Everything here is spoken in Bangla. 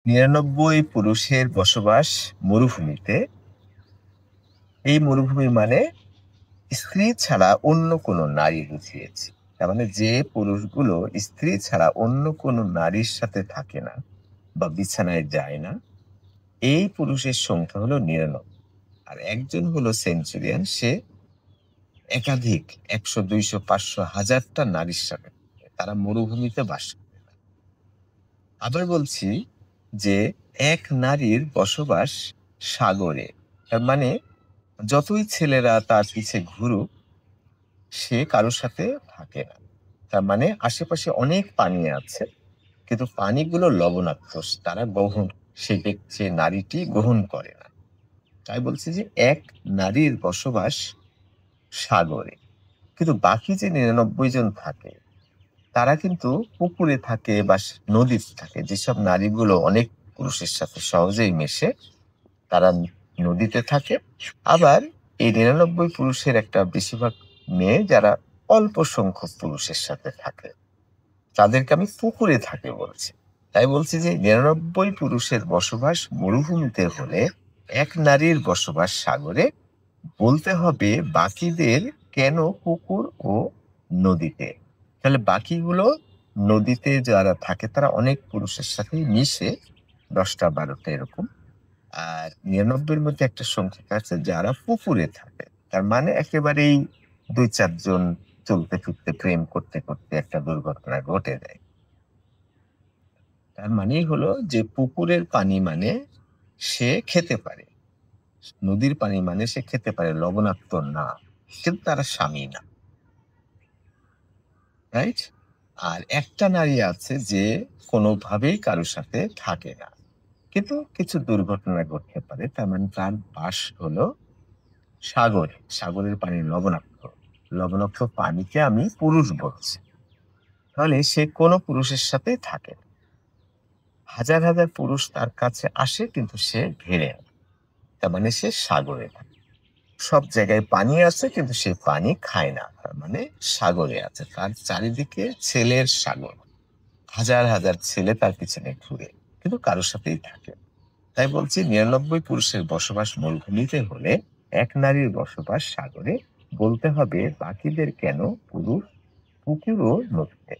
৯৯ পুরুষের বসবাস মরুভূমিতে। এই মরুভূমি মানে স্ত্রী ছাড়া অন্য কোনো নারী বুঝিয়েছি। তার মানে যে পুরুষগুলো স্ত্রী ছাড়া অন্য কোনো নারীর সাথে থাকে না বা বিছানায় যায় না, এই পুরুষের সংখ্যা হলো ৯৯। আর একজন হলো সেঞ্চুরিয়ান, সে একাধিক ১০০, ২০০, ৫০০, ১০০০ টা নারীর সাথে থাকে। তারা মরুভূমিতে বাস করে না। আবার বলছি যে এক নারীর বসবাস সাগরে। তার মানে যতই ছেলেরা তার পিছে ঘুরুক, সে কারো সাথে থাকে না। তার মানে আশেপাশে অনেক পানি আছে, কিন্তু পানিগুলো লবণাক্ত। তারা সে নারীটি গ্রহণ করে না। তাই বলছি যে এক নারীর বসবাস সাগরে। কিন্তু বাকি যে ৯৯ জন থাকে, তারা কিন্তু পুকুরে থাকে বা নদীতে থাকে। যেসব নারীগুলো অনেক পুরুষের সাথে সহজেই মেশে, তারা নদীতে থাকে। আবার এই ৯৯ পুরুষের একটা বেশিরভাগ মেয়ে যারা অল্প সংখ্যক পুরুষের সাথে থাকে, তাদেরকে আমি পুকুরে থাকে বলছি। তাই বলছি যে ৯৯ পুরুষের বসবাস মরুভূমিতে হলে এক নারীর বসবাস সাগরে। বলতে হবে বাকিদের কেন পুকুর ও নদীতে। তাহলে বাকিগুলো নদীতে যারা থাকে তারা অনেক পুরুষের সাথে মিশে, ১০টা ১২টা এরকম। আর ৯৯ এর মধ্যে একটা সংখ্যা আছে যারা পুকুরে থাকে। তার মানে একেবারেই ২-৪ জন চলতে ফিরতে প্রেম করতে করতে একটা দুর্ঘটনা ঘটে যায়। তার মানেই হলো যে পুকুরের পানি মানে সে খেতে পারে। নদীর পানি মানে সে খেতে পারে, লবণাক্ত না। কিন্তু তারা স্বামী না। রাইট? আর একটা নারী আছে যে কোনোভাবেই কারো সাথে থাকে না। কিন্তু কিছু দুর্ঘটনা ঘটতে পারে। তার মানে তার বাস হলো সাগরে। সাগরের পানি লবণাক্ত। লবণাক্ত পানিকে আমি পুরুষ বলছি। তাহলে সে কোনো পুরুষের সাথেই থাকে না। হাজার, হাজার পুরুষ তার কাছে আসে, কিন্তু সে ঘেরে না। তার মানে সে সাগরে থাকে। সব জায়গায় পানি আছে, কিন্তু সে পানি খায় না। তার মানে সাগরে আছে। তার চারিদিকে ছেলের সাগর। হাজার, হাজার ছেলে তার পিছনে ঘুরে। কিন্তু কারো সাথেই থাকে না। তাই বলছি ৯৯ পুরুষের বসবাস মরুভূমিতে হলে এক নারীর বসবাস সাগরে। বলতে হবে বাকিদের কেন পুরুষ পুকুর ও নদীতে।